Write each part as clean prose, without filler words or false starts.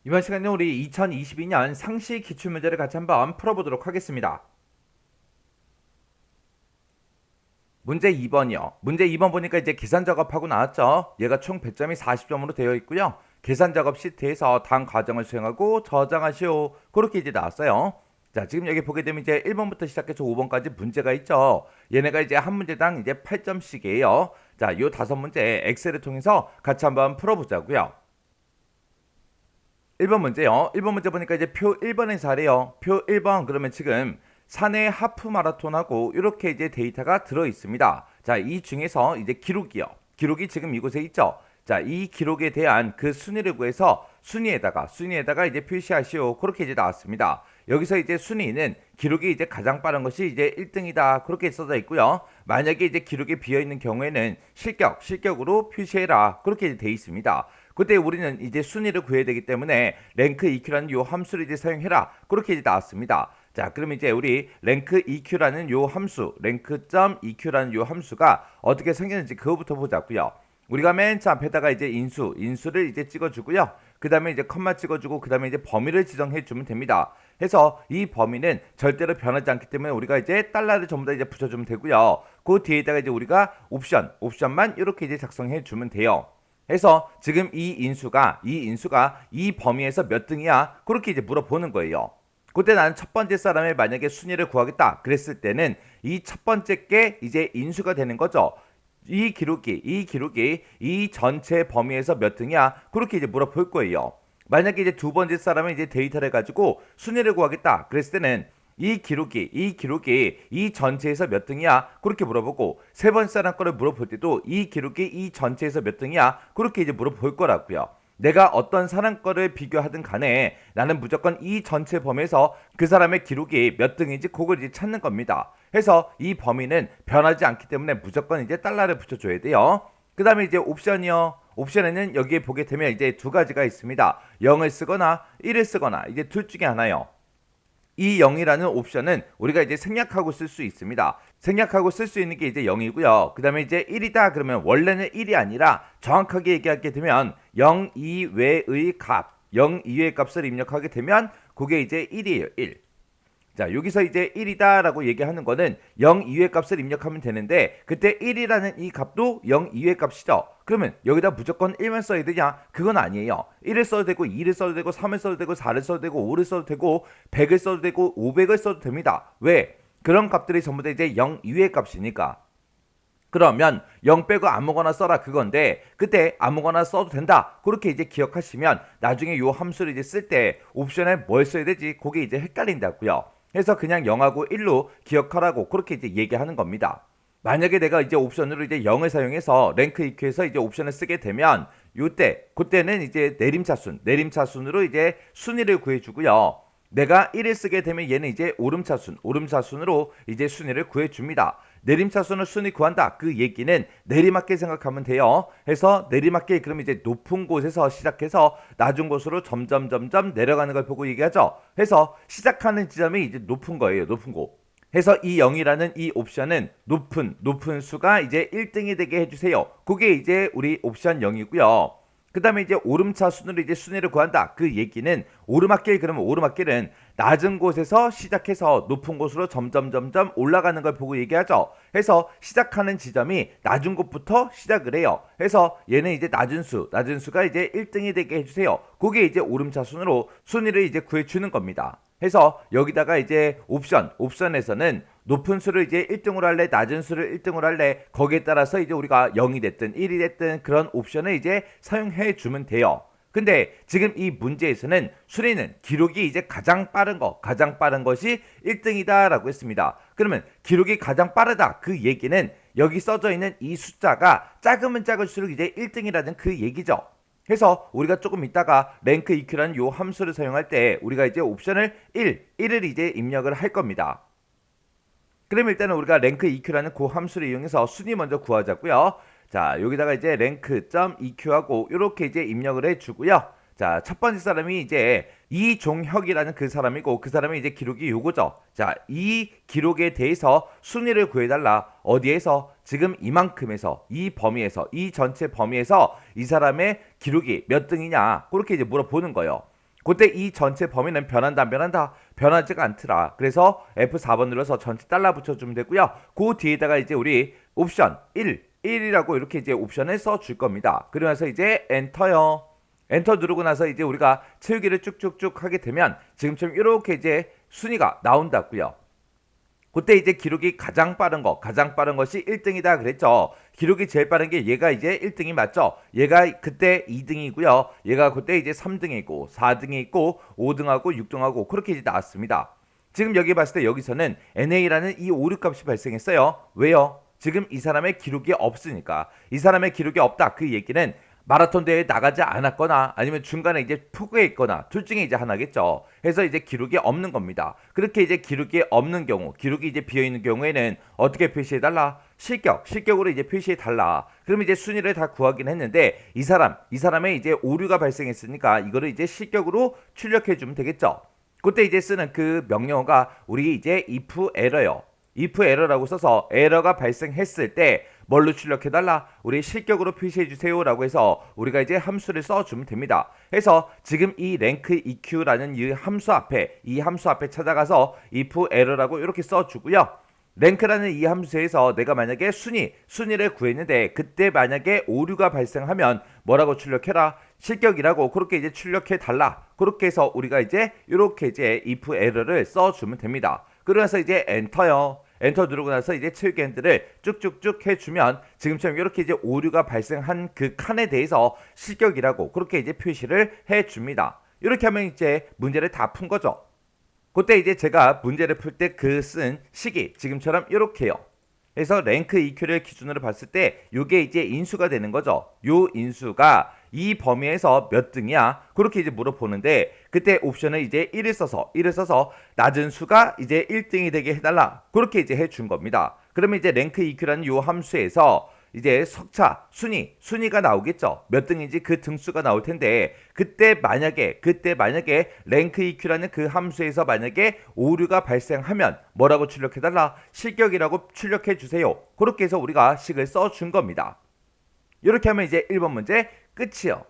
이번 시간에 우리 2022년 상시 기출문제를 같이 한번 풀어보도록 하겠습니다. 문제 2번이요. 문제 2번 보니까 이제 계산 작업하고 나왔죠. 얘가 총 배점이 40점으로 되어 있고요. 계산 작업 시트에서 다음 과정을 수행하고 저장하시오. 그렇게 이제 나왔어요. 자, 지금 여기 보게 되면 이제 1번부터 시작해서 5번까지 문제가 있죠. 얘네가 이제 한 문제당 이제 8점씩이에요. 자, 요 5문제 엑셀을 통해서 같이 한번 풀어보자고요. 1번 문제요. 1번 문제 보니까 이제 표 1번에서 하래요. 표 1번 그러면 지금 사내 하프 마라톤하고 이렇게 이제 데이터가 들어 있습니다. 자, 이 중에서 이제 기록이요. 기록이 지금 이곳에 있죠. 자, 이 기록에 대한 그 순위를 구해서 순위에다가 이제 표시하시오. 그렇게 이제 나왔습니다. 여기서 이제 순위는 기록이 이제 가장 빠른 것이 이제 1등이다. 그렇게 써져 있고요. 만약에 이제 기록이 비어 있는 경우에는 실격으로 표시해라. 그렇게 이제 돼 있습니다. 그때 우리는 이제 순위를 구해야 되기 때문에 랭크 EQ라는 요 함수를 이제 사용해라. 그렇게 이제 나왔습니다. 자, 그럼 이제 우리 랭크 EQ라는 요 함수, 랭크.EQ라는 요 함수가 어떻게 생겼는지 그거부터 보자고요. 우리가 맨 처음 앞에다가 이제 인수를 이제 찍어주고요. 그 다음에 이제 컴마 찍어주고 그 다음에 이제 범위를 지정해 주면 됩니다. 해서 이 범위는 절대로 변하지 않기 때문에 우리가 이제 달러를 전부 다 이제 붙여주면 되고요. 그 뒤에다가 이제 우리가 옵션만 이렇게 이제 작성해 주면 돼요. 해서 지금 이 인수가 이 범위에서 몇 등이야? 그렇게 이제 물어보는 거예요. 그때 나는 첫 번째 사람의 만약에 순위를 구하겠다 그랬을 때는 이 첫 번째 게 이제 인수가 되는 거죠. 이 기록이 이 전체 범위에서 몇 등이야? 그렇게 이제 물어볼 거예요. 만약에 이제 두 번째 사람은 이제 데이터를 가지고 순위를 구하겠다 그랬을 때는 이 기록이 이 전체에서 몇 등이야? 그렇게 물어보고 세 번째 사람 거를 물어볼 때도 이 기록이 이 전체에서 몇 등이야? 그렇게 이제 물어볼 거라고요. 내가 어떤 사람 거를 비교하든 간에 나는 무조건 이 전체 범위에서 그 사람의 기록이 몇 등인지 그걸 이제 찾는 겁니다. 해서 이 범위는 변하지 않기 때문에 무조건 이제 달러를 붙여줘야 돼요. 그 다음에 이제 옵션이요. 옵션에는 여기에 보게 되면 이제 두 가지가 있습니다. 0을 쓰거나 1을 쓰거나 이제 둘 중에 하나요. 이 0이라는 옵션은 우리가 이제 생략하고 쓸 수 있습니다. 생략하고 쓸 수 있는 게 이제 0이고요. 그 다음에 이제 1이다 그러면 원래는 1이 아니라 정확하게 얘기하게 되면 0 이외의 값, 0 이외의 값을 입력하게 되면 그게 이제 1이에요. 1. 자, 여기서 이제 1이다 라고 얘기하는 거는 0 이외의 값을 입력하면 되는데 그때 1이라는 이 값도 0 이외의 값이죠. 그러면 여기다 무조건 1만 써야 되냐? 그건 아니에요. 1을 써도 되고 2를 써도 되고 3을 써도 되고 4를 써도 되고 5를 써도 되고 100을 써도 되고 500을 써도 됩니다. 왜? 그런 값들이 전부 다 이제 0 이외의 값이니까. 그러면 0 빼고 아무거나 써라 그건데 그때 아무거나 써도 된다 그렇게 이제 기억하시면 나중에 요 함수를 이제 쓸 때 옵션에 뭘 써야 되지 그게 이제 헷갈린다고요. 해서 그냥 0하고 1로 기억하라고 그렇게 이제 얘기하는 겁니다. 만약에 내가 이제 옵션으로 이제 0을 사용해서 랭크 EQ에서 이제 옵션을 쓰게 되면 그때는 이제 내림차순으로 이제 순위를 구해주고요. 내가 1을 쓰게 되면 얘는 이제 오름차순으로 이제 순위를 구해줍니다. 내림차순을 순위 구한다. 그 얘기는 내리막길 생각하면 돼요. 해서 내리막길 그럼 이제 높은 곳에서 시작해서 낮은 곳으로 점점 내려가는 걸 보고 얘기하죠. 해서 시작하는 지점이 이제 높은 거예요. 높은 곳. 해서 이 0이라는 이 옵션은 높은 수가 이제 1등이 되게 해주세요. 그게 이제 우리 옵션 0이고요. 그 다음에 이제 오름차 순으로 이제 순위를 구한다. 그 얘기는 오르막길 그러면 오르막길은 낮은 곳에서 시작해서 높은 곳으로 점점 올라가는 걸 보고 얘기하죠. 해서 시작하는 지점이 낮은 곳부터 시작을 해요. 해서 얘는 이제 낮은 수가 이제 1등이 되게 해주세요. 그게 이제 오름차 순으로 순위를 이제 구해주는 겁니다. 해서 여기다가 이제 옵션에서는 높은 수를 이제 1등으로 할래 낮은 수를 1등으로 할래 거기에 따라서 이제 우리가 0이 됐든 1이 됐든 그런 옵션을 이제 사용해 주면 돼요. 근데 지금 이 문제에서는 순위는 기록이 이제 가장 빠른 것이 1등이다 라고 했습니다. 그러면 기록이 가장 빠르다 그 얘기는 여기 써져 있는 이 숫자가 작으면 작을수록 이제 1등이라는 그 얘기죠. 해서 우리가 조금 이따가 랭크 EQ라는 요 함수를 사용할 때 우리가 이제 옵션을 1을 이제 입력을 할 겁니다. 그럼 일단은 우리가 랭크 EQ라는 그 함수를 이용해서 순위 먼저 구하자고요. 자, 여기다가 이제 랭크.EQ하고 이렇게 이제 입력을 해주고요. 자, 첫 번째 사람이 이제 이종혁이라는 그 사람이고 그 사람의 이제 기록이 요거죠. 자, 이 기록에 대해서 순위를 구해달라. 어디에서? 지금 이만큼에서 이 범위에서 이 전체 범위에서 이 사람의 기록이 몇 등이냐 그렇게 이제 물어보는 거예요. 그때 이 전체 범위는 변한다 안 변한다? 변하지가 않더라. 그래서 F4번 눌러서 전체 달러 붙여주면 되고요. 그 뒤에다가 이제 우리 옵션 1이라고 이렇게 이제 옵션을 써줄 겁니다. 그러면서 이제 엔터요. 엔터 누르고 나서 이제 우리가 채우기를 쭉쭉쭉 하게 되면 지금처럼 이렇게 이제 순위가 나온다고요. 그때 이제 기록이 가장 빠른 것이 1등이다 그랬죠. 기록이 제일 빠른 게 얘가 이제 1등이 맞죠. 얘가 그때 2등이고요. 얘가 그때 이제 3등이고 4등이 있고 5등하고 6등하고 그렇게 이제 나왔습니다. 지금 여기 봤을 때 여기서는 NA라는 이 오류 값이 발생했어요. 왜요? 지금 이 사람의 기록이 없으니까. 이 사람의 기록이 없다. 그 얘기는 마라톤 대회에 나가지 않았거나 아니면 중간에 이제 포기했거나 둘 중에 이제 하나겠죠. 해서 이제 기록이 없는 겁니다. 그렇게 이제 기록이 없는 경우, 기록이 이제 비어 있는 경우에는 어떻게 표시해 달라? 실격으로 이제 표시해 달라. 그럼 이제 순위를 다 구하긴 했는데 이 사람의 이제 오류가 발생했으니까 이거를 이제 실격으로 출력해 주면 되겠죠. 그때 이제 쓰는 그 명령어가 우리 이제 if error요. if error라고 써서 에러가 발생했을 때 뭘로 출력해달라? 우리 실격으로 표시해주세요라고 해서 우리가 이제 함수를 써주면 됩니다. 해서 지금 이 rank eq라는 이 함수 앞에 찾아가서 if error라고 이렇게 써주고요. 랭크라는 이 함수에서 내가 만약에 순위를 구했는데 그때 만약에 오류가 발생하면 뭐라고 출력해라? 실격이라고 그렇게 이제 출력해 달라. 그렇게 해서 우리가 이제 이렇게 이제 if error를 써주면 됩니다. 그러면서 이제 엔터요. 엔터 누르고 나서 이제 채우기 핸들을 쭉쭉쭉 해주면 지금처럼 이렇게 이제 오류가 발생한 그 칸에 대해서 실격이라고 그렇게 이제 표시를 해줍니다. 이렇게 하면 이제 문제를 다 푼 거죠. 그때 이제 제가 문제를 풀 때 그 쓴 식이 지금처럼 이렇게요. 그래서 랭크 EQ를 기준으로 봤을 때 이게 이제 인수가 되는 거죠. 요 인수가 이 범위에서 몇 등이야? 그렇게 이제 물어보는데 그때 옵션을 이제 1을 써서 낮은 수가 이제 1등이 되게 해달라. 그렇게 이제 해준 겁니다. 그러면 이제 랭크 EQ라는 요 함수에서 이제 석차 순위가 나오겠죠. 몇 등인지 그 등수가 나올 텐데 그때 만약에 랭크 EQ라는 그 함수에서 만약에 오류가 발생하면 뭐라고 출력해달라? 실격이라고 출력해 주세요. 그렇게 해서 우리가 식을 써준 겁니다. 이렇게 하면 이제 1번 문제 끝이요.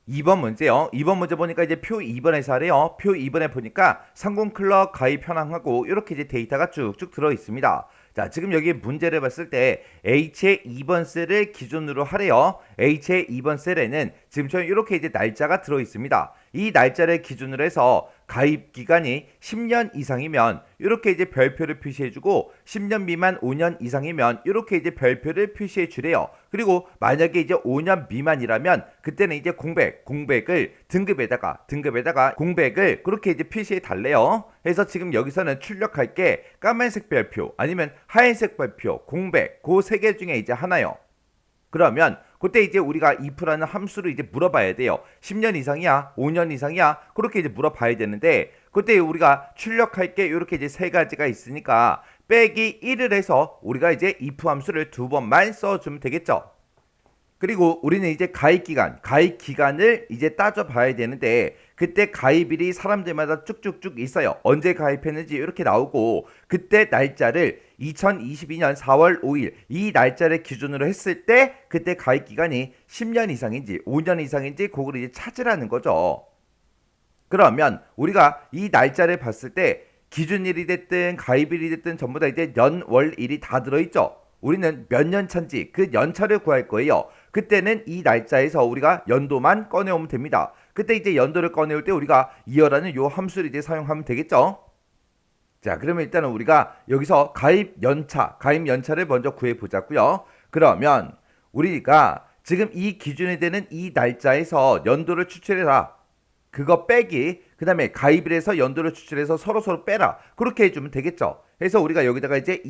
2번 문제요. 2번 문제 보니까 이제 표 2번에서 하래요. 표 2번에 보니까 상공클럽 가입 현황하고 이렇게 이제 데이터가 쭉쭉 들어 있습니다. 자, 지금 여기 문제를 봤을 때 H의 2번 셀을 기준으로 하래요. H의 2번 셀에는 지금처럼 이렇게 이제 날짜가 들어 있습니다. 이 날짜를 기준으로 해서 가입 기간이 10년 이상이면 이렇게 이제 별표를 표시해주고 10년 미만 5년 이상이면 이렇게 이제 별표를 표시해 주래요. 그리고 만약에 이제 5년 미만이라면 그때는 이제 공백을 등급에다가 공백을 그렇게 이제 표시해 달래요. 그래서 지금 여기서는 출력할 게 까만색 별표 아니면 하얀색 별표 공백 그 세 개 중에 이제 하나요. 그러면 그때 이제 우리가 if라는 함수를 이제 물어봐야 돼요. 10년 이상이야? 5년 이상이야? 그렇게 이제 물어봐야 되는데 그때 우리가 출력할 게 이렇게 이제 세 가지가 있으니까 빼기 1을 해서 우리가 이제 if 함수를 두 번만 써주면 되겠죠. 그리고 우리는 이제 가입 기간을 이제 따져봐야 되는데 그때 가입일이 사람들마다 쭉쭉쭉 있어요. 언제 가입했는지 이렇게 나오고 그때 날짜를 2022년 4월 5일 이 날짜를 기준으로 했을 때 그때 가입 기간이 10년 이상인지 5년 이상인지 그걸 이제 찾으라는 거죠. 그러면 우리가 이 날짜를 봤을 때 기준일이 됐든 가입일이 됐든 전부 다 이제 년, 월, 일이 다 들어있죠. 우리는 몇 년 차인지 그 연차를 구할 거예요. 그때는 이 날짜에서 우리가 연도만 꺼내오면 됩니다. 그때 이제 연도를 꺼내올 때 우리가 이어라는 요 함수를 이제 사용하면 되겠죠. 자, 그러면 일단은 우리가 여기서 가입 연차를 먼저 구해 보자고요. 그러면 우리가 지금 이 기준이 되는 이 날짜에서 연도를 추출해라. 그거 빼기 그 다음에 가입일에서 연도를 추출해서 서로 빼라. 그렇게 해주면 되겠죠. 그래서 우리가 여기다가 이제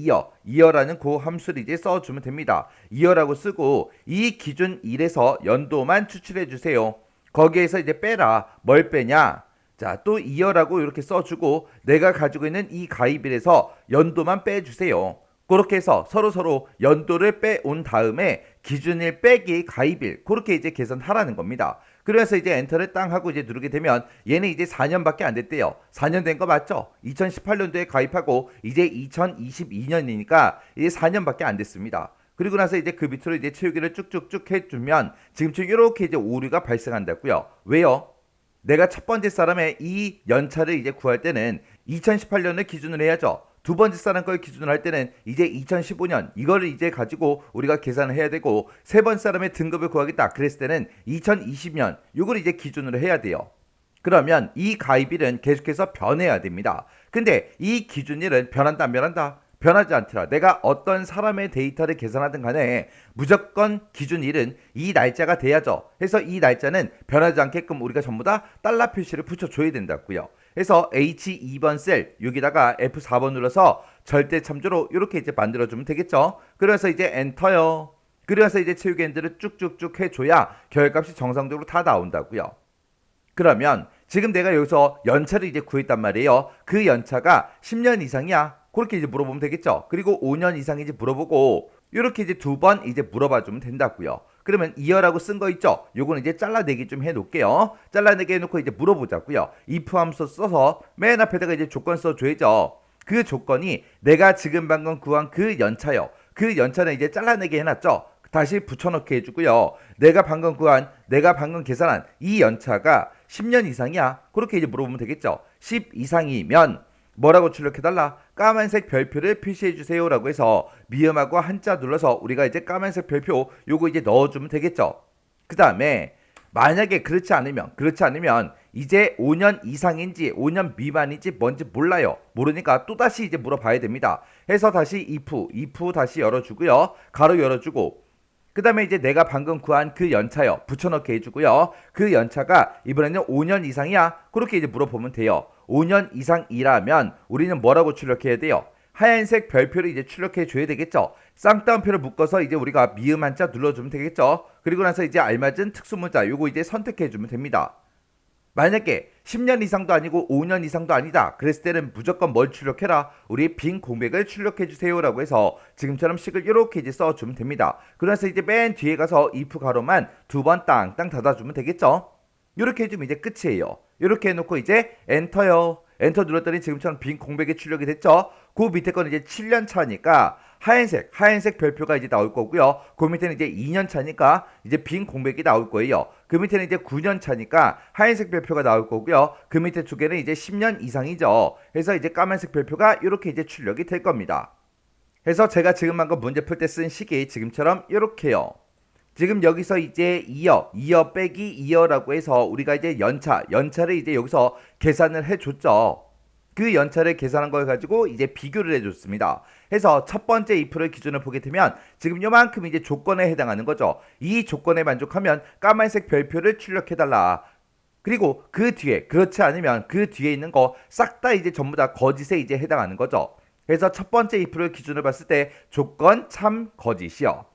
이어라는 그 함수를 이제 써주면 됩니다. 이어라고 쓰고 이 기준 1에서 연도만 추출해 주세요. 거기에서 이제 빼라. 뭘 빼냐? 자, 또 이어라고 이렇게 써주고 내가 가지고 있는 이 가입일에서 연도만 빼주세요. 그렇게 해서 서로 연도를 빼온 다음에 기준일 빼기 가입일 그렇게 이제 계산하라는 겁니다. 그래서 이제 엔터를 땅 하고 이제 누르게 되면 얘는 이제 4년밖에 안 됐대요. 4년 된 거 맞죠? 2018년도에 가입하고 이제 2022년이니까 이제 4년밖에 안 됐습니다. 그리고 나서 이제 그 밑으로 이제 채우기를 쭉쭉쭉 해주면 지금처럼 이렇게 이제 오류가 발생한다고요. 왜요? 내가 첫 번째 사람의 이 연차를 이제 구할 때는 2018년을 기준으로 해야죠. 두 번째 사람 걸 기준으로 할 때는 이제 2015년 이거를 이제 가지고 우리가 계산을 해야 되고, 세 번째 사람의 등급을 구하겠다 그랬을 때는 2020년 이걸 이제 기준으로 해야 돼요. 그러면 이 가입일은 계속해서 변해야 됩니다. 근데 이 기준일은 변한다 안 변한다? 변하지 않더라. 내가 어떤 사람의 데이터를 계산하든 간에 무조건 기준일은 이 날짜가 돼야죠. 해서 이 날짜는 변하지 않게끔 우리가 전부 다 달러 표시를 붙여줘야 된다고요. 해서 H2번 셀 여기다가 F4번 눌러서 절대 참조로 이렇게 이제 만들어주면 되겠죠. 그래서 이제 엔터요. 그래서 이제 채우기 엔드를 쭉쭉쭉 해줘야 결값이 정상적으로 다 나온다고요. 그러면 지금 내가 여기서 연차를 이제 구했단 말이에요. 그 연차가 10년 이상이야. 그렇게 이제 물어보면 되겠죠. 그리고 5년 이상인지 물어보고 이렇게 이제 두 번 이제 물어봐 주면 된다고요. 그러면 이어라고 쓴 거 있죠. 요거는 이제 잘라내기 좀 해놓을게요. 잘라내기 해놓고 이제 물어보자고요. if 함수 써서 맨 앞에다가 이제 조건 써줘야죠. 그 조건이 내가 지금 방금 구한 그 연차요. 그 연차는 이제 잘라내기 해놨죠. 다시 붙여넣기 해주고요. 내가 방금 계산한 이 연차가 10년 이상이야. 그렇게 이제 물어보면 되겠죠. 10 이상이면 뭐라고 출력해달라? 까만색 별표를 표시해주세요 라고 해서 미음하고 한자 눌러서 우리가 이제 까만색 별표 요거 이제 넣어주면 되겠죠. 그 다음에 만약에 그렇지 않으면 이제 5년 이상인지 5년 미만인지 뭔지 몰라요. 모르니까 또다시 이제 물어봐야 됩니다. 해서 다시 if 다시 열어주고요. 가로 열어주고, 그 다음에 이제 내가 방금 구한 그 연차요. 붙여넣기 해주고요. 그 연차가 이번에는 5년 이상이야. 그렇게 이제 물어보면 돼요. 5년 이상이라면 우리는 뭐라고 출력해야 돼요? 하얀색 별표를 이제 출력해 줘야 되겠죠. 쌍따옴표를 묶어서 이제 우리가 미음 한자 눌러주면 되겠죠. 그리고 나서 이제 알맞은 특수문자 요거 이제 선택해 주면 됩니다. 만약에 10년 이상도 아니고 5년 이상도 아니다 그랬을 때는 무조건 뭘 출력해라? 우리 빈 공백을 출력해 주세요 라고 해서 지금처럼 식을 이렇게 이제 써주면 됩니다. 그래서 이제 맨 뒤에 가서 if 가로만 두 번 땅땅 닫아주면 되겠죠. 이렇게 해주면 이제 끝이에요. 이렇게 해놓고 이제 엔터요. 엔터 눌렀더니 지금처럼 빈 공백이 출력이 됐죠. 그 밑에 거는 이제 7년 차니까 하얀색 별표가 이제 나올 거고요. 그 밑에는 이제 2년 차니까 이제 빈 공백이 나올 거예요. 그 밑에는 이제 9년 차니까 하얀색 별표가 나올 거고요. 그 밑에 두 개는 이제 10년 이상이죠. 해서 이제 까만색 별표가 이렇게 이제 출력이 될 겁니다. 해서 제가 지금 방금 문제 풀 때 쓴 식이 지금처럼 이렇게요. 지금 여기서 이제 이어 빼기 이어라고 해서 우리가 이제 연차를 이제 여기서 계산을 해줬죠. 그 연차를 계산한 걸 가지고 이제 비교를 해줬습니다. 해서 첫 번째 if를 기준으로 보게 되면 지금 요만큼 이제 조건에 해당하는 거죠. 이 조건에 만족하면 까만색 별표를 출력해달라. 그리고 그 뒤에 그렇지 않으면 그 뒤에 있는 거 싹 다 이제 전부 다 거짓에 이제 해당하는 거죠. 그래서 첫 번째 if를 기준으로 봤을 때 조건 참 거짓이요.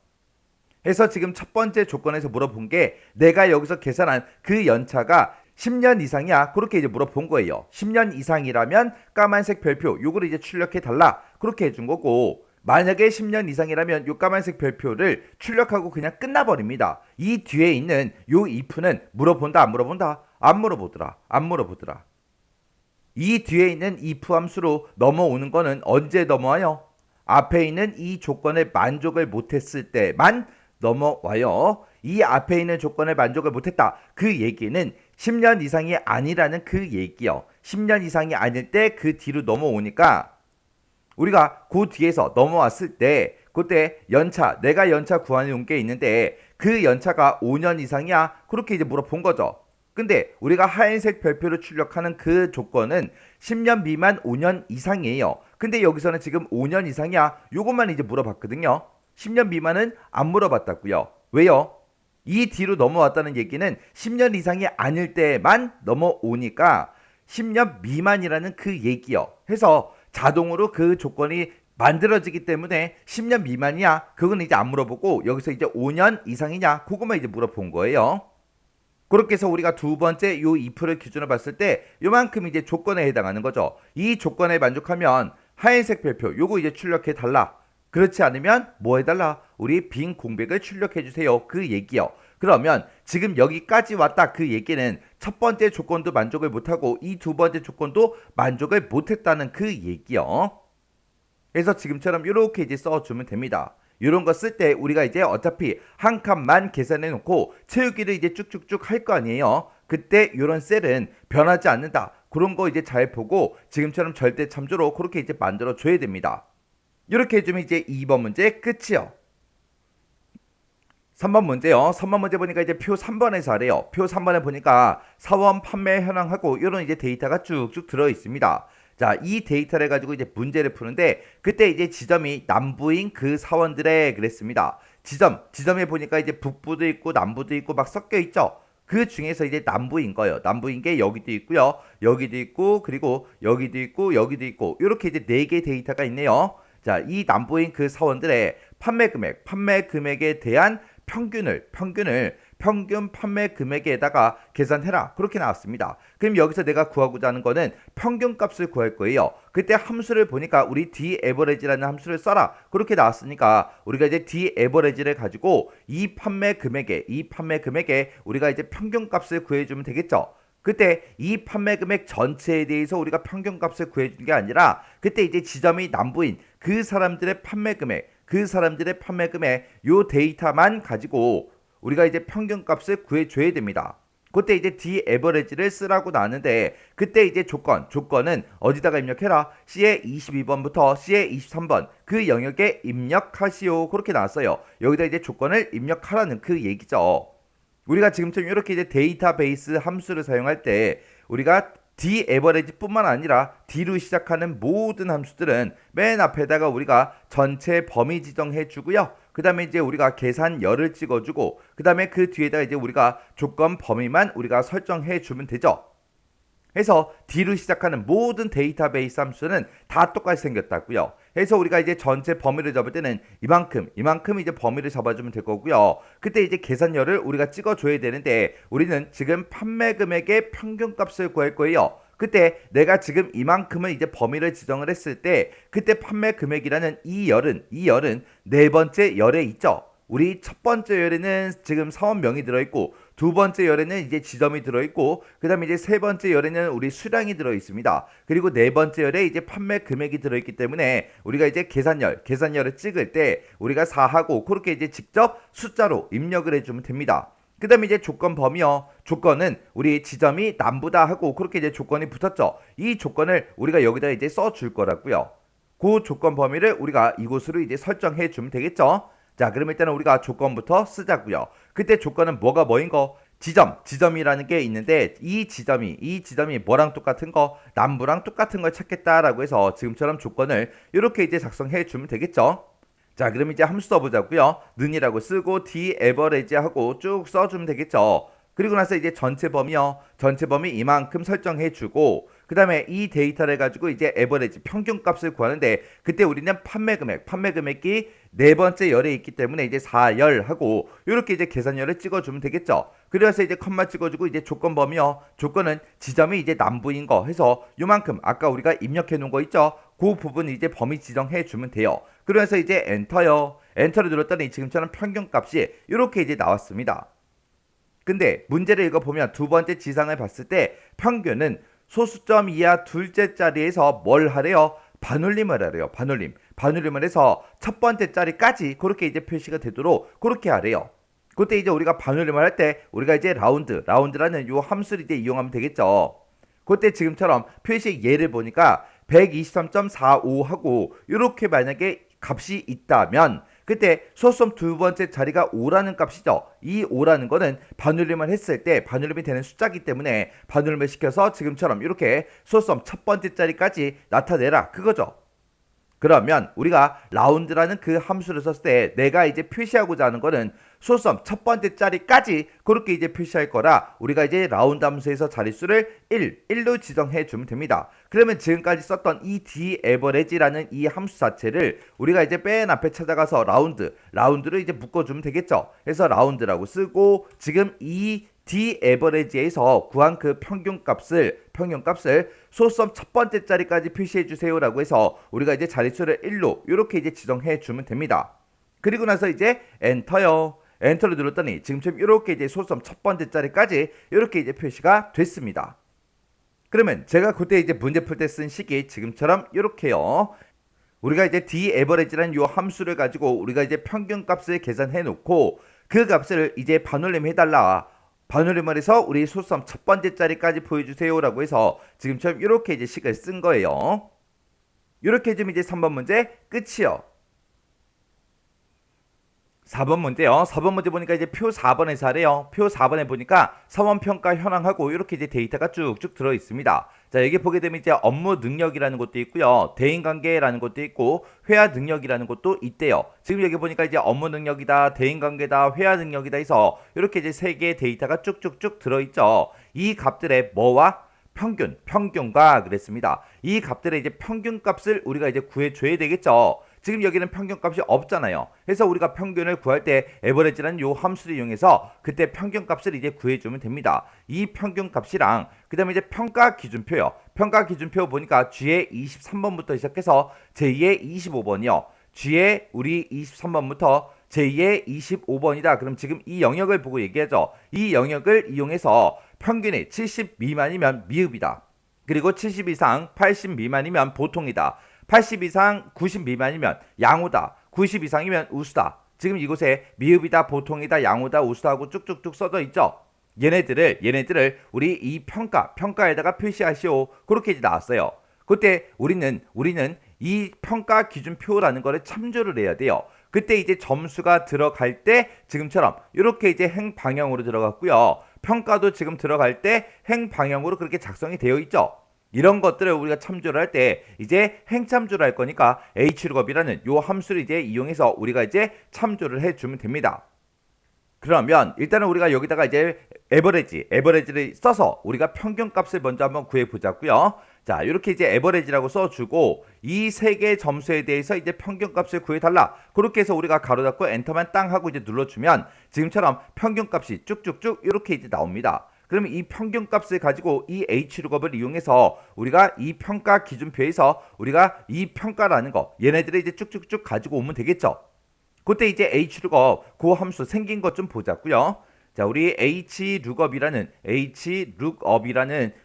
해서 지금 첫 번째 조건에서 물어본 게 내가 여기서 계산한 그 연차가 10년 이상이야. 그렇게 이제 물어본 거예요. 10년 이상이라면 까만색 별표 요거를 이제 출력해 달라. 그렇게 해준 거고, 만약에 10년 이상이라면 요 까만색 별표를 출력하고 그냥 끝나버립니다. 이 뒤에 있는 요 if는 물어본다 안 물어본다? 안 물어보더라. 이 뒤에 있는 if 함수로 넘어오는 거는 언제 넘어와요? 앞에 있는 이 조건에 만족을 못했을 때만 넘어와요. 이 앞에 있는 조건에 만족을 못했다. 그 얘기는 10년 이상이 아니라는 그 얘기요. 10년 이상이 아닐 때 그 뒤로 넘어오니까 우리가 그 뒤에서 넘어왔을 때 그때 내가 연차 구해놓은 게 있는데 그 연차가 5년 이상이야. 그렇게 이제 물어본 거죠. 근데 우리가 하얀색 별표로 출력하는 그 조건은 10년 미만 5년 이상이에요. 근데 여기서는 지금 5년 이상이야. 요것만 이제 물어봤거든요. 10년 미만은 안 물어봤다고요. 왜요? 이 뒤로 넘어왔다는 얘기는 10년 이상이 아닐 때만 넘어오니까 10년 미만이라는 그 얘기요. 해서 자동으로 그 조건이 만들어지기 때문에 10년 미만이야. 그건 이제 안 물어보고 여기서 이제 5년 이상이냐? 그것만 이제 물어본 거예요. 그렇게 해서 우리가 두 번째 요 if를 기준으로 봤을 때 요만큼 이제 조건에 해당하는 거죠. 이 조건에 만족하면 하얀색 별표 요거 이제 출력해 달라. 그렇지 않으면 뭐 해달라? 우리 빈 공백을 출력해 주세요. 그 얘기요. 그러면 지금 여기까지 왔다 그 얘기는 첫 번째 조건도 만족을 못하고 이 두 번째 조건도 만족을 못했다는 그 얘기요. 그래서 지금처럼 이렇게 이제 써주면 됩니다. 이런 거 쓸 때 우리가 이제 어차피 한 칸만 계산해 놓고 채우기를 이제 쭉쭉쭉 할 거 아니에요. 그때 이런 셀은 변하지 않는다. 그런 거 이제 잘 보고 지금처럼 절대 참조로 그렇게 이제 만들어 줘야 됩니다. 이렇게 해주면 이제 2번 문제 끝이요. 3번 문제요. 3번 문제 보니까 이제 표 3번에서 하래요. 표 3번에 보니까 사원 판매 현황하고 이런 이제 데이터가 쭉쭉 들어 있습니다. 자, 이 데이터를 가지고 이제 문제를 푸는데 그때 이제 지점이 남부인 그 사원들의 그랬습니다. 지점에 보니까 이제 북부도 있고 남부도 있고 막 섞여 있죠. 그 중에서 이제 남부인 거예요. 남부인 게 여기도 있고요. 여기도 있고 그리고 여기도 있고 여기도 있고 이렇게 이제 4개 데이터가 있네요. 자, 이 남부인 그 사원들의 판매 금액에 대한 평균 판매 금액에다가 계산해라. 그렇게 나왔습니다. 그럼 여기서 내가 구하고자 하는 거는 평균값을 구할 거예요. 그때 함수를 보니까 우리 daverage라는 함수를 써라. 그렇게 나왔으니까 우리가 이제 daverage를 가지고 이 판매 금액에 우리가 이제 평균값을 구해주면 되겠죠. 그때 이 판매 금액 전체에 대해서 우리가 평균값을 구해준 게 아니라 그때 이제 지점이 남부인 그 사람들의 판매 금액 요 데이터만 가지고 우리가 이제 평균값을 구해줘야 됩니다. 그때 이제 daverage를 쓰라고 나왔는데 그때 이제 조건은 어디다가 입력해라? C의 22번부터 C의 23번 그 영역에 입력하시오. 그렇게 나왔어요. 여기다 이제 조건을 입력하라는 그 얘기죠. 우리가 지금처럼 이렇게 이제 데이터베이스 함수를 사용할 때 우리가 daverage 뿐만 아니라 D로 시작하는 모든 함수들은 맨 앞에다가 우리가 전체 범위 지정해 주고요. 그 다음에 이제 우리가 계산열을 찍어주고 그 다음에 그 뒤에다가 이제 우리가 조건 범위만 우리가 설정해 주면 되죠. 해서 D로 시작하는 모든 데이터베이스 함수는 다 똑같이 생겼다고요. 해서 우리가 이제 전체 범위를 잡을 때는 이만큼 이제 범위를 잡아주면 될 거고요. 그때 이제 계산열을 우리가 찍어줘야 되는데 우리는 지금 판매 금액의 평균값을 구할 거예요. 그때 내가 지금 이만큼을 이제 범위를 지정을 했을 때 그때 판매 금액이라는 이 열은 네 번째 열에 있죠. 우리 첫 번째 열에는 지금 사원명이 들어있고 두 번째 열에는 이제 지점이 들어있고 그 다음에 이제 세 번째 열에는 우리 수량이 들어있습니다. 그리고 네 번째 열에 이제 판매 금액이 들어있기 때문에 우리가 이제 계산열을 찍을 때 우리가 4하고 그렇게 이제 직접 숫자로 입력을 해주면 됩니다. 그 다음에 이제 조건 범위요. 조건은 우리 지점이 남부다 하고 그렇게 이제 조건이 붙었죠. 이 조건을 우리가 여기다 이제 써줄 거라고요. 그 조건 범위를 우리가 이곳으로 이제 설정해 주면 되겠죠. 자, 그럼 일단은 우리가 조건부터 쓰자고요. 그때 조건은 뭐인 거? 지점이라는 게 있는데 이 지점이 뭐랑 똑같은 거? 남부랑 똑같은 걸 찾겠다라고 해서 지금처럼 조건을 이렇게 이제 작성해 주면 되겠죠. 자, 그럼 이제 함수 써보자고요. 는이라고 쓰고 daverage 하고 쭉 써주면 되겠죠. 그리고 나서 이제 전체 범위 이만큼 설정해 주고 그 다음에 이 데이터를 가지고 이제 에버리지 평균값을 구하는데 그때 우리는 판매 금액이 네 번째 열에 있기 때문에 이제 4열 하고 이렇게 이제 계산열을 찍어주면 되겠죠. 그래서 이제 컴마 찍어주고 이제 조건 범위요. 조건은 지점이 이제 남부인 거 해서 요만큼 아까 우리가 입력해 놓은 거 있죠. 그 부분 이제 범위 지정해 주면 돼요. 그래서 이제 엔터를 눌렀더니 지금처럼 평균값이 이렇게 이제 나왔습니다. 근데 문제를 읽어보면 두 번째 지상을 봤을 때 평균은 소수점 이하 둘째 자리에서 뭘 하래요? 반올림을 하래요. 반올림을 해서 첫 번째 자리까지 그렇게 이제 표시가 되도록 그렇게 하래요. 그때 이제 우리가 반올림을 할 때 우리가 이제 라운드라는 요 함수를 이제 이용하면 되겠죠. 그때 지금처럼 표시 예를 보니까 123.45 하고 이렇게 만약에 값이 있다면 그때 소수점 두 번째 자리가 5라는 값이죠. 이 5라는 거는 반올림을 했을 때 반올림이 되는 숫자이기 때문에 반올림을 시켜서 지금처럼 이렇게 소수점 첫 번째 자리까지 나타내라 그거죠. 그러면 우리가 라운드라는 그 함수를 썼을 때 내가 이제 표시하고자 하는 거는 소수점 첫 번째 자리까지 그렇게 이제 표시할 거라 우리가 이제 라운드 함수에서 자릿수를 1로 지정해 주면 됩니다. 그러면 지금까지 썼던 이 daverage라는 이 함수 자체를 우리가 이제 맨 앞에 찾아가서 라운드를 이제 묶어주면 되겠죠. 그래서 라운드라고 쓰고 지금 이 daverage에서 구한 그 평균값을 소수점 첫 번째 자리까지 표시해 주세요라고 해서 우리가 이제 자릿수를 1로 이렇게 이제 지정해 주면 됩니다. 그리고 나서 이제 엔터를 눌렀더니 지금처럼 이렇게 이제 소수점 첫 번째 자리까지 이렇게 이제 표시가 됐습니다. 그러면 제가 그때 이제 문제 풀 때 쓴 식이 지금처럼 이렇게요. 우리가 이제 d-average라는 요 함수를 가지고 우리가 이제 평균값을 계산해 놓고 그 값을 이제 반올림 해달라. 반올림을 해서 우리 소수함 첫 번째 자리까지 보여주세요라고 해서 지금처럼 이렇게 이제 식을 쓴 거예요. 이렇게 해주면 이제 3번 문제 끝이요. 4번 문제요. 4번 문제 보니까 이제 표 4번에서 하래요. 표 4번에 보니까 사원평가 현황하고 이렇게 이제 데이터가 쭉쭉 들어 있습니다. 자, 여기 보게 되면 이제 업무 능력이라는 것도 있고요. 대인관계라는 것도 있고 회화 능력이라는 것도 있대요. 지금 여기 보니까 이제 업무 능력이다, 대인관계다, 회화 능력이다 해서 이렇게 이제 세 개의 데이터가 쭉쭉쭉 들어 있죠. 이 값들의 뭐와 평균과 그랬습니다. 이 값들의 이제 평균값을 우리가 이제 구해줘야 되겠죠. 지금 여기는 평균값이 없잖아요. 그래서 우리가 평균을 구할 때 에버리지라는 요 함수를 이용해서 그때 평균값을 이제 구해주면 됩니다. 이 평균값이랑 그 다음에 이제 평가 기준표요. 평가 기준표 보니까 G의 23번부터 시작해서 제2의 25번이요. G의 우리 23번부터 제2의 25번이다. 그럼 지금 이 영역을 보고 얘기하죠. 이 영역을 이용해서 평균이 70 미만이면 미흡이다. 그리고 70 이상 80 미만이면 보통이다. 80 이상 90 미만이면 양호다. 90 이상이면 우수다. 지금 이곳에 미흡이다, 보통이다, 양호다, 우수다 하고 쭉쭉쭉 써져 있죠. 얘네들을 우리 이 평가에다가 표시하시오. 그렇게 이제 나왔어요. 그때 우리는 이 평가 기준표라는 거를 참조를 해야 돼요. 그때 이제 점수가 들어갈 때 지금처럼 이렇게 이제 행방향으로 들어갔고요. 평가도 지금 들어갈 때 행방향으로 그렇게 작성이 되어 있죠. 이런 것들을 우리가 참조를 할 때 이제 행참조를 할 거니까 hlookup이라는 요 함수를 이제 이용해서 우리가 이제 참조를 해주면 됩니다. 그러면 일단은 우리가 여기다가 이제 에버리지를 써서 우리가 평균값을 먼저 한번 구해보자고요. 자, 이렇게 이제 에버리지라고 써주고 이 세 개의 점수에 대해서 이제 평균값을 구해달라. 그렇게 해서 우리가 가로 닫고 엔터만 땅 하고 이제 눌러주면 지금처럼 평균값이 쭉쭉쭉 이렇게 이제 나옵니다. 그러면 이 평균값을 가지고 이 hlookup을 이용해서 우리가 이 평가 기준표에서 우리가 이 평가라는 거 얘네들을 이제 쭉쭉쭉 가지고 오면 되겠죠. 그때 이제 hlookup 그 함수 생긴 것 좀 보자고요. 자, 우리 hlookup이라는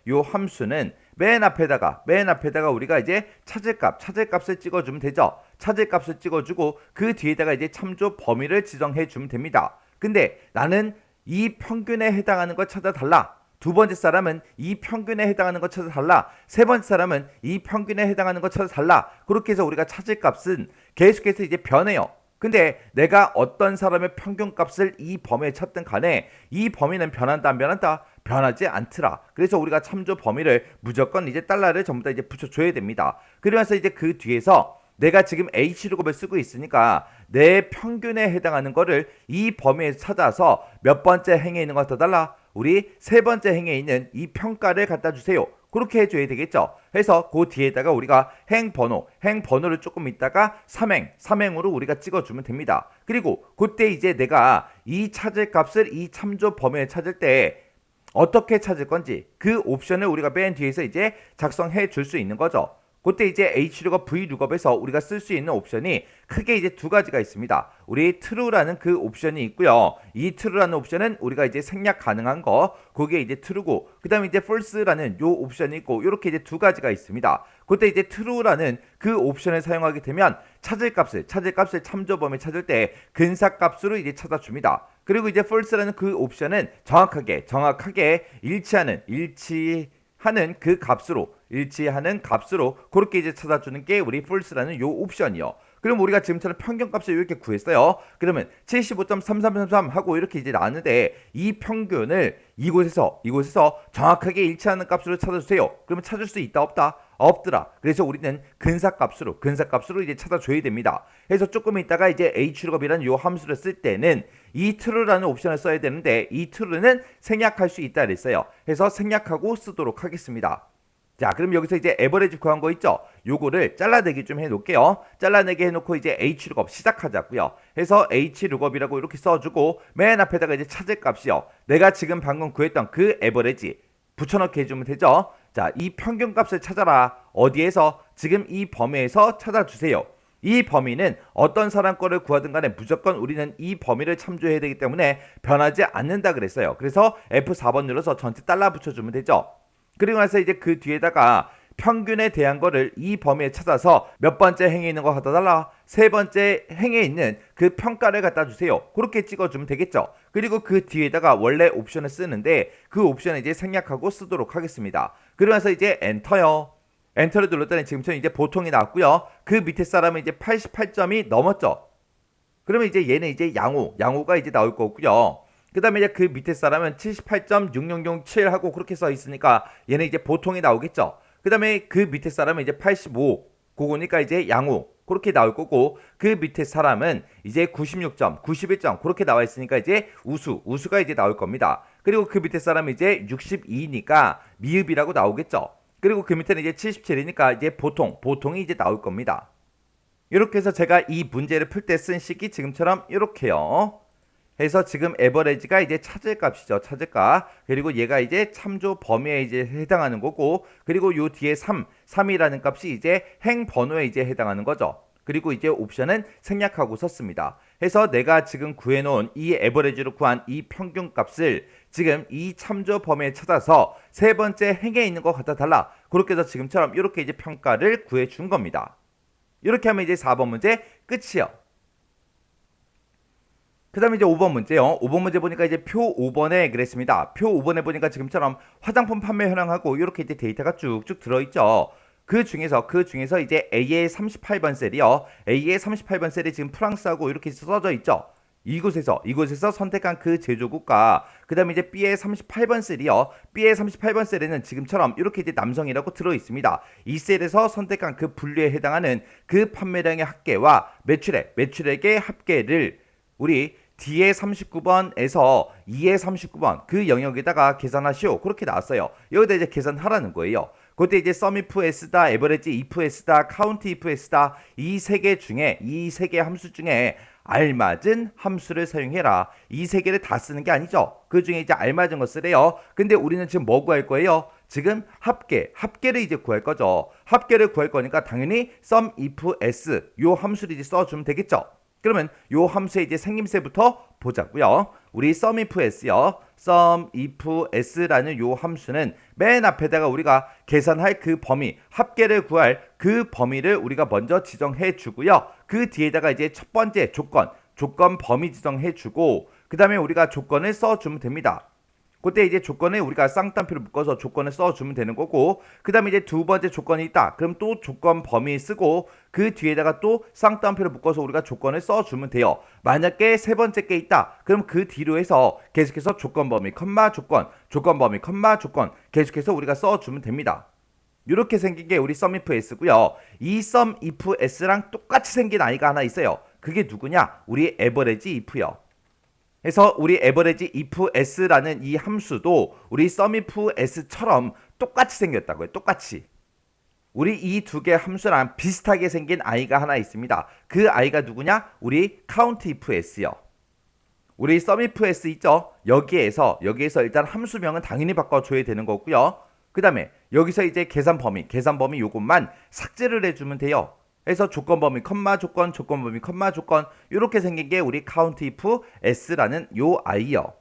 요 함수는 맨 앞에다가 우리가 이제 찾을 값을 찍어주면 되죠. 찾을 값을 찍어주고 그 뒤에다가 이제 참조 범위를 지정해 주면 됩니다. 근데 나는 이 평균에 해당하는 거 찾아달라. 두 번째 사람은 이 평균에 해당하는 거 찾아달라. 세 번째 사람은 이 평균에 해당하는 거 찾아달라. 그렇게 해서 우리가 찾을 값은 계속해서 이제 변해요. 근데 내가 어떤 사람의 평균값을 이 범위에 찾든 간에 이 범위는 변한다 안 변한다? 변하지 않더라. 그래서 우리가 참조 범위를 무조건 이제 달러를 전부 다 이제 붙여줘야 됩니다. 그러면서 이제 그 뒤에서 내가 지금 hlookup을 쓰고 있으니까 내 평균에 해당하는 거를 이 범위에서 찾아서 몇 번째 행에 있는 거 갖다 달라? 우리 세 번째 행에 있는 이 평가를 갖다 주세요. 그렇게 해줘야 되겠죠. 그래서 그 뒤에다가 우리가 행번호를 조금 있다가 삼행으로 우리가 찍어주면 됩니다. 그리고 그때 이제 내가 이 찾을 값을 이 참조 범위에 찾을 때 어떻게 찾을 건지 그 옵션을 우리가 맨 뒤에서 이제 작성해 줄 수 있는 거죠. 그때 이제 hlookup, vlookup에서 우리가 쓸 수 있는 옵션이 크게 이제 두 가지가 있습니다. 우리 true라는 그 옵션이 있고요. 이 true라는 옵션은 우리가 이제 생략 가능한 거, 그게 이제 true고, 그 다음에 이제 false라는 요 옵션이 있고, 이렇게 이제 두 가지가 있습니다. 그때 이제 true라는 그 옵션을 사용하게 되면 찾을 값을 참조 범위 찾을 때 근사값으로 이제 찾아줍니다. 그리고 이제 false라는 그 옵션은 정확하게 일치하는 값으로 그렇게 이제 찾아주는 게 우리 false라는 요 옵션이요. 그럼 우리가 지금처럼 평균값을 이렇게 구했어요. 그러면 75.3333 하고 이렇게 이제 나왔는데 이 평균을 이곳에서 정확하게 일치하는 값으로 찾아주세요. 그러면 찾을 수 있다 없다? 없더라. 그래서 우리는 근사값으로 이제 찾아줘야 됩니다. 그래서 조금 있다가 이제 hlookup이라는 요 함수를 쓸 때는 이 true라는 옵션을 써야 되는데 이 true는 생략할 수 있다 그랬어요. 그래서 생략하고 쓰도록 하겠습니다. 자, 그럼 여기서 이제 에버리지 구한 거 있죠? 요거를 잘라내기 좀 해놓을게요. 잘라내기 해놓고 이제 hlookup 시작하자고요. 해서 hlookup이라고 이렇게 써주고 맨 앞에다가 이제 찾을 값이요. 내가 지금 방금 구했던 그 에버리지 붙여넣기 해주면 되죠? 자, 이 평균값을 찾아라. 어디에서? 지금 이 범위에서 찾아주세요. 이 범위는 어떤 사람 거를 구하든 간에 무조건 우리는 이 범위를 참조해야 되기 때문에 변하지 않는다 그랬어요. 그래서 F4번 눌러서 전체 달러 붙여주면 되죠. 그리고 나서 이제 그 뒤에다가 평균에 대한 거를 이 범위에 찾아서 몇 번째 행에 있는 거 갖다 달라, 세 번째 행에 있는 그 평가를 갖다 주세요. 그렇게 찍어주면 되겠죠. 그리고 그 뒤에다가 원래 옵션을 쓰는데 그 옵션을 이제 생략하고 쓰도록 하겠습니다. 그러면서 이제 엔터요. 엔터를 눌렀더니 지금처럼 이제 보통이 나왔고요. 그 밑에 사람은 이제 88점이 넘었죠. 그러면 이제 얘는 이제 양호가 이제 나올 거고요. 그 다음에 이제 그 밑에 사람은 78.6007 하고 그렇게 써 있으니까 얘는 이제 보통이 나오겠죠. 그 다음에 그 밑에 사람은 이제 85, 그거니까 이제 양호 그렇게 나올 거고, 그 밑에 사람은 이제 96점, 91점 그렇게 나와 있으니까 이제 우수가 이제 나올 겁니다. 그리고 그 밑에 사람은 이제 62니까 미흡이라고 나오겠죠. 그리고 그 밑에는 이제 77이니까 이제 보통이 이제 나올 겁니다. 이렇게 해서 제가 이 문제를 풀 때 쓴 식이 지금처럼 이렇게요. 해서 지금 에버리지가 이제 찾을 값이죠. 찾을 값. 그리고 얘가 이제 참조 범위에 이제 해당하는 거고, 그리고 요 뒤에 3이라는 값이 이제 행 번호에 이제 해당하는 거죠. 그리고 이제 옵션은 생략하고 썼습니다. 해서 내가 지금 구해놓은 이 에버리지로 구한 이 평균 값을 지금 이 참조 범위에 찾아서 세 번째 행에 있는 거 갖다 달라. 그렇게 해서 지금처럼 이렇게 이제 평가를 구해 준 겁니다. 이렇게 하면 이제 4번 문제 끝이요. 그 다음에 이제 5번 문제요. 5번 문제 보니까 이제 표 5번에 그랬습니다. 표 5번에 보니까 지금처럼 화장품 판매 현황하고 이렇게 이제 데이터가 쭉쭉 들어있죠. 그 중에서 이제 A의 38번 셀이요. A의 38번 셀이 지금 프랑스하고 이렇게 써져 있죠. 이곳에서 선택한 그 제조국가, 그 다음에 이제 B의 38번 셀이요. B의 38번 셀에는 지금처럼 이렇게 이제 남성이라고 들어 있습니다. 이 셀에서 선택한 그 분류에 해당하는 그 판매량의 합계와 매출액의 합계를 우리 D의 39번에서 E의 39번 그 영역에다가 계산하시오. 그렇게 나왔어요. 여기다 이제 계산하라는 거예요. 그때 이제 sum if s다, average if s다, count if s다, 이 세 개 함수 중에 알맞은 함수를 사용해라. 이 세 개를 다 쓰는 게 아니죠. 그 중에 이제 알맞은 거 쓰래요. 근데 우리는 지금 뭐 구할 거예요? 지금 합계를 이제 구할 거죠. 합계를 구할 거니까 당연히 sum if s 요 함수를 이제 써주면 되겠죠. 그러면 요 함수의 이제 생김새부터 보자고요. 우리 sum if s요. sum if s라는 요 함수는 맨 앞에다가 우리가 계산할 그 범위, 합계를 구할 그 범위를 우리가 먼저 지정해 주고요. 그 뒤에다가 이제 첫 번째 조건 범위 지정해 주고, 그 다음에 우리가 조건을 써주면 됩니다. 그때 이제 조건을 우리가 쌍따옴표를 묶어서 조건을 써주면 되는 거고, 그 다음에 이제 두 번째 조건이 있다. 그럼 또 조건 범위 쓰고 그 뒤에다가 또 쌍따옴표를 묶어서 우리가 조건을 써주면 돼요. 만약에 세 번째 게 있다. 그럼 그 뒤로 해서 계속해서 조건 범위, 조건 범위, 조건 계속해서 우리가 써주면 됩니다. 이렇게 생긴 게 우리 sum if s고요. 이 sum if s랑 똑같이 생긴 아이가 하나 있어요. 그게 누구냐? 우리 average if요. 그래서 우리 average if s라는 이 함수도 우리 sum if s처럼 똑같이 생겼다고요. 똑같이. 우리 이 두 개 함수랑 비슷하게 생긴 아이가 하나 있습니다. 그 아이가 누구냐? 우리 count if s요. 우리 sum if s 있죠? 여기에서 일단 함수명은 당연히 바꿔줘야 되는 거고요. 그 다음에 여기서 이제 계산 범위 요것만 삭제를 해주면 돼요. 그래서 조건 범위, 조건 범위, 조건 이렇게 생긴 게 우리 count if s라는 요 아이요.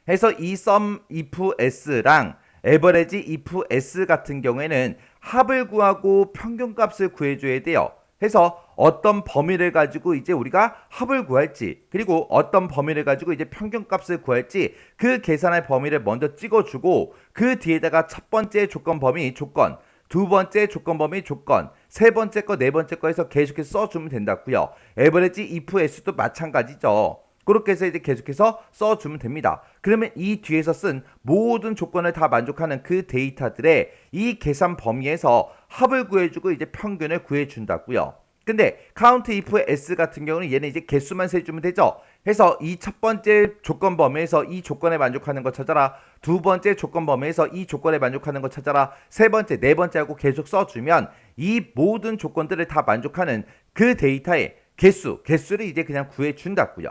해서 이 sum if s랑 average if s 같은 경우에는 합을 구하고 평균값을 구해줘야 돼요. 해서 어떤 범위를 가지고 이제 우리가 합을 구할지, 그리고 어떤 범위를 가지고 이제 평균값을 구할지 그 계산할 범위를 먼저 찍어주고, 그 뒤에다가 첫 번째 조건 범위 조건, 두 번째 조건 범위 조건, 세 번째 거, 네 번째 거 해서 계속해서 써주면 된다고요. average if s도 마찬가지죠. 그렇게 해서 이제 계속해서 써주면 됩니다. 그러면 이 뒤에서 쓴 모든 조건을 다 만족하는 그 데이터들의 이 계산 범위에서 합을 구해주고 이제 평균을 구해준다고요. 근데 count if s 같은 경우는 얘는 이제 개수만 세주면 되죠. 해서 이 첫 번째 조건 범위에서 이 조건에 만족하는 거 찾아라. 두 번째 조건 범위에서 이 조건에 만족하는 거 찾아라. 세 번째, 네 번째 하고 계속 써주면 이 모든 조건들을 다 만족하는 그 데이터의 개수를 이제 그냥 구해준다고요.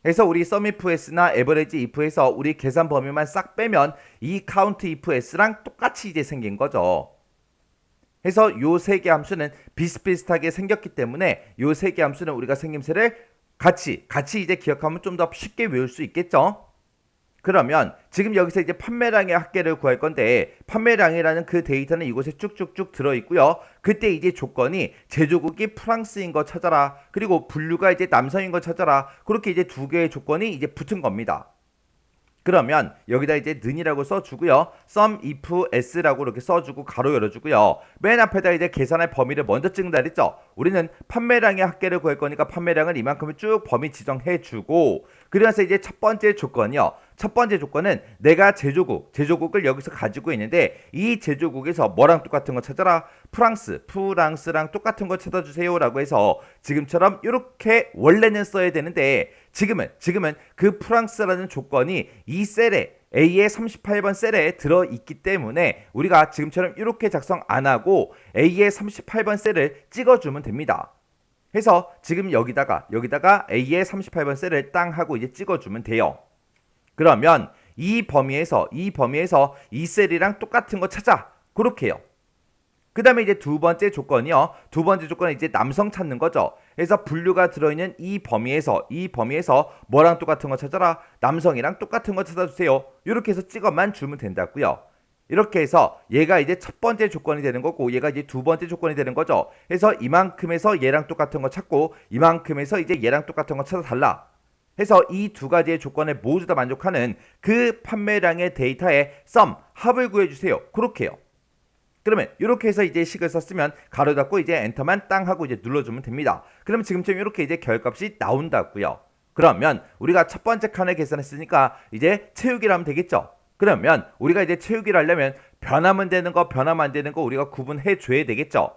그래서 우리 sum if s나 average if에서 우리 계산 범위만 싹 빼면 이 count if s랑 똑같이 이제 생긴 거죠. 그래서 요 세 개 함수는 비슷비슷하게 생겼기 때문에 요 세 개 함수는 우리가 생김새를 같이 이제 기억하면 좀 더 쉽게 외울 수 있겠죠. 그러면 지금 여기서 이제 판매량의 합계를 구할 건데 판매량이라는 그 데이터는 이곳에 쭉쭉쭉 들어있고요. 그때 이제 조건이 제조국이 프랑스인 거 찾아라. 그리고 분류가 이제 남성인 거 찾아라. 그렇게 이제 두 개의 조건이 이제 붙은 겁니다. 그러면 여기다 이제 는이라고 써주고요. sum if s라고 이렇게 써주고 가로 열어주고요. 맨 앞에다 이제 계산할 범위를 먼저 찍는다 그랬죠. 우리는 판매량의 합계를 구할 거니까 판매량을 이만큼을 쭉 범위 지정해주고 그래서 이제 첫 번째 조건이요. 첫 번째 조건은 내가 제조국을 여기서 가지고 있는데 이 제조국에서 뭐랑 똑같은 거 찾아라. 프랑스랑 똑같은 거 찾아주세요 라고 해서 지금처럼 이렇게 원래는 써야 되는데 지금은 그 프랑스라는 조건이 이 셀에 A의 38번 셀에 들어있기 때문에 우리가 지금처럼 이렇게 작성 안 하고 A의 38번 셀을 찍어주면 됩니다. 해서 지금 여기다가 A의 38번 셀을 땅 하고 이제 찍어주면 돼요. 그러면 이 범위에서 이 셀이랑 똑같은 거 찾아. 그렇게 해요. 그 다음에 이제 두 번째 조건이요. 두 번째 조건은 이제 남성 찾는 거죠. 그래서 분류가 들어있는 이 범위에서 뭐랑 똑같은 거 찾아라. 남성이랑 똑같은 거 찾아주세요. 이렇게 해서 찍어만 주면 된다고요. 이렇게 해서 얘가 이제 첫 번째 조건이 되는 거고 얘가 이제 두 번째 조건이 되는 거죠. 그래서 이만큼에서 얘랑 똑같은 거 찾고 이만큼에서 이제 얘랑 똑같은 거 찾아달라. 해서 이 두 가지의 조건에 모두 다 만족하는 그 판매량의 데이터의 sum, 합을 구해주세요. 그렇게 해요. 그러면 이렇게 해서 이제 식을 썼으면 가로 닫고 이제 엔터만 땅 하고 이제 눌러주면 됩니다. 그러면 지금처럼 이렇게 이제 결값이 나온다고요. 그러면 우리가 첫 번째 칸을 계산했으니까 이제 채우기를 하면 되겠죠. 그러면 우리가 이제 채우기를 하려면 변하면 되는 거 변하면 안 되는 거 우리가 구분해 줘야 되겠죠.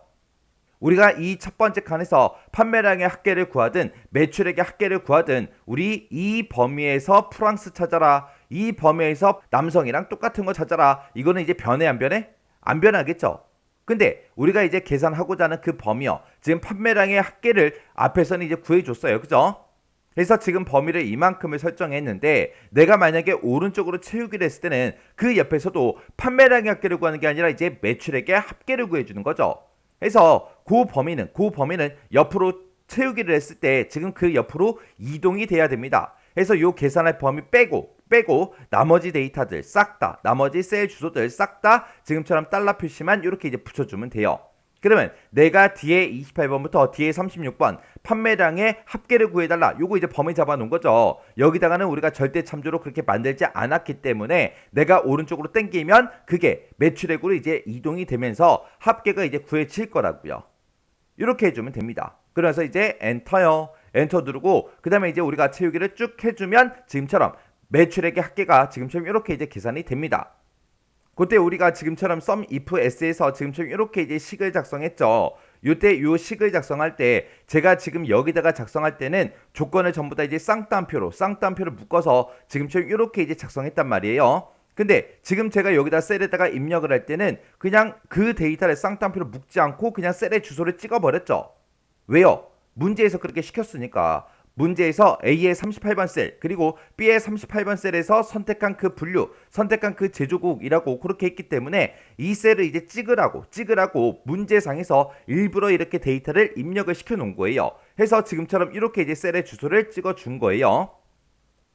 우리가 이 첫 번째 칸에서 판매량의 합계를 구하든 매출액의 합계를 구하든 우리 이 범위에서 프랑스 찾아라. 이 범위에서 남성이랑 똑같은 거 찾아라. 이거는 이제 변해 안 변해? 안 변하겠죠. 근데 우리가 이제 계산하고자 하는 그 범위요. 지금 판매량의 합계를 앞에서는 이제 구해줬어요. 그죠? 그래서 지금 범위를 이만큼을 설정했는데 내가 만약에 오른쪽으로 채우기를 했을 때는 그 옆에서도 판매량의 합계를 구하는 게 아니라 이제 매출액의 합계를 구해주는 거죠. 그래서 그 범위는 옆으로 채우기를 했을 때 지금 그 옆으로 이동이 돼야 됩니다. 그래서 요 계산할 범위 빼고 나머지 데이터들 싹 다 나머지 셀 주소들 싹 다 지금처럼 달러 표시만 이렇게 이제 붙여주면 돼요. 그러면 내가 뒤에 28번부터 뒤에 36번 판매량의 합계를 구해달라. 요거 이제 범위 잡아놓은 거죠. 여기다가는 우리가 절대 참조로 그렇게 만들지 않았기 때문에 내가 오른쪽으로 당기면 그게 매출액으로 이제 이동이 되면서 합계가 이제 구해질 거라고요. 이렇게 해주면 됩니다. 그래서 이제 엔터요. 엔터 누르고 그 다음에 이제 우리가 채우기를 쭉 해주면 지금처럼 매출액의 합계가 지금처럼 이렇게 이제 계산이 됩니다. 그때 우리가 지금처럼 sum if s에서 지금처럼 이렇게 이제 식을 작성했죠. 요때 요 식을 작성할 때 제가 지금 여기다가 작성할 때는 조건을 전부 다 이제 쌍따옴표로 묶어서 지금처럼 이렇게 이제 작성했단 말이에요. 근데 지금 제가 여기다 셀에다가 입력을 할 때는 그냥 그 데이터를 쌍따옴표로 묶지 않고 그냥 셀의 주소를 찍어버렸죠. 왜요? 문제에서 그렇게 시켰으니까. 문제에서 A의 38번 셀 그리고 B의 38번 셀에서 선택한 그 분류, 선택한 그 제조국이라고 그렇게 했기 때문에 이 셀을 이제 찍으라고 문제상에서 일부러 이렇게 데이터를 입력을 시켜 놓은 거예요. 해서 지금처럼 이렇게 이제 셀의 주소를 찍어 준 거예요.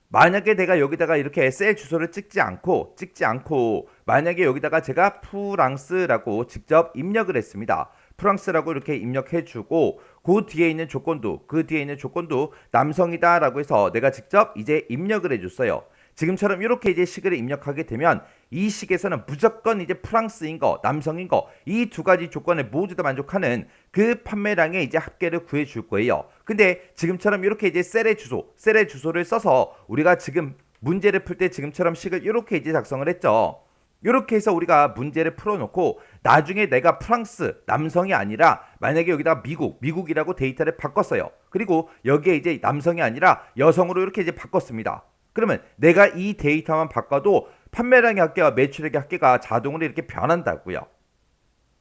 만약에 내가 여기다가 이렇게 셀 주소를 찍지 않고 만약에 여기다가 제가 프랑스라고 직접 입력을 했습니다. 프랑스라고 이렇게 입력해주고 그 뒤에 있는 조건도 남성이다 라고 해서 내가 직접 이제 입력을 해줬어요. 지금처럼 이렇게 이제 식을 입력하게 되면 이 식에서는 무조건 이제 프랑스인 거, 남성인 거 이 두 가지 조건에 모두 다 만족하는 그 판매량의 이제 합계를 구해줄 거예요. 근데 지금처럼 이렇게 이제 셀의 주소를 써서 우리가 지금 문제를 풀 때 지금처럼 식을 이렇게 이제 작성을 했죠. 이렇게 해서 우리가 문제를 풀어놓고 나중에 내가 프랑스 남성이 아니라 만약에 여기다 미국이라고 데이터를 바꿨어요. 그리고 여기에 이제 남성이 아니라 여성으로 이렇게 이제 바꿨습니다. 그러면 내가 이 데이터만 바꿔도 판매량의 합계와 매출액의 합계가 자동으로 이렇게 변한다고요.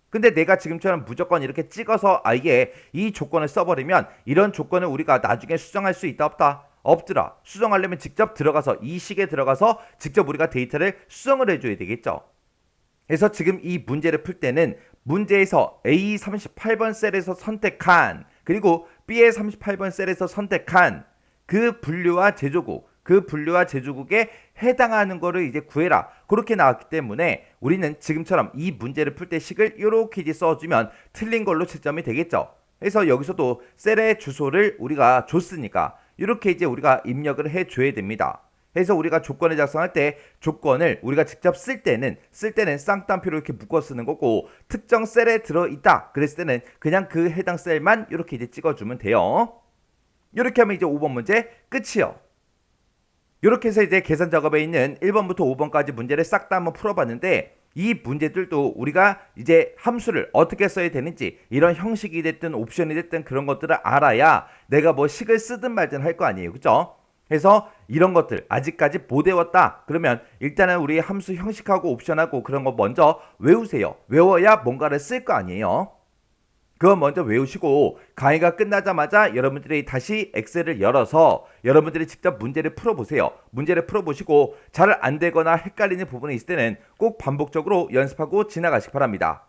근데 내가 지금처럼 무조건 이렇게 찍어서 아예 이 조건을 써버리면 이런 조건을 우리가 나중에 수정할 수 있다 없다? 없더라. 수정하려면 직접 들어가서 이 식에 들어가서 직접 우리가 데이터를 수정을 해줘야 되겠죠. 그래서 지금 이 문제를 풀 때는 문제에서 A 38번 셀에서 선택한 그리고 B의 38번 셀에서 선택한 그 분류와 제조국 그 분류와 제조국에 해당하는 거를 이제 구해라. 그렇게 나왔기 때문에 우리는 지금처럼 이 문제를 풀 때 식을 이렇게 이제 써주면 틀린 걸로 채점이 되겠죠. 그래서 여기서도 셀의 주소를 우리가 줬으니까 이렇게 이제 우리가 입력을 해줘야 됩니다. 그래서 우리가 조건을 작성할 때 조건을 우리가 직접 쓸 때는 쌍따옴표로 이렇게 묶어 쓰는 거고, 특정 셀에 들어있다 그랬을 때는 그냥 그 해당 셀만 이렇게 이제 찍어주면 돼요. 이렇게 하면 이제 5번 문제 끝이요. 이렇게 해서 이제 계산 작업에 있는 1번부터 5번까지 문제를 싹 다 한번 풀어봤는데, 이 문제들도 우리가 이제 함수를 어떻게 써야 되는지, 이런 형식이 됐든 옵션이 됐든 그런 것들을 알아야 내가 뭐 식을 쓰든 말든 할 거 아니에요. 그죠? 그래서 이런 것들 아직까지 못 외웠다 그러면 일단은 우리 함수 형식하고 옵션하고 그런 거 먼저 외우세요. 외워야 뭔가를 쓸 거 아니에요. 그거 먼저 외우시고 강의가 끝나자마자 여러분들이 다시 엑셀을 열어서 여러분들이 직접 문제를 풀어보세요. 문제를 풀어보시고 잘 안되거나 헷갈리는 부분이 있을 때는 꼭 반복적으로 연습하고 지나가시기 바랍니다.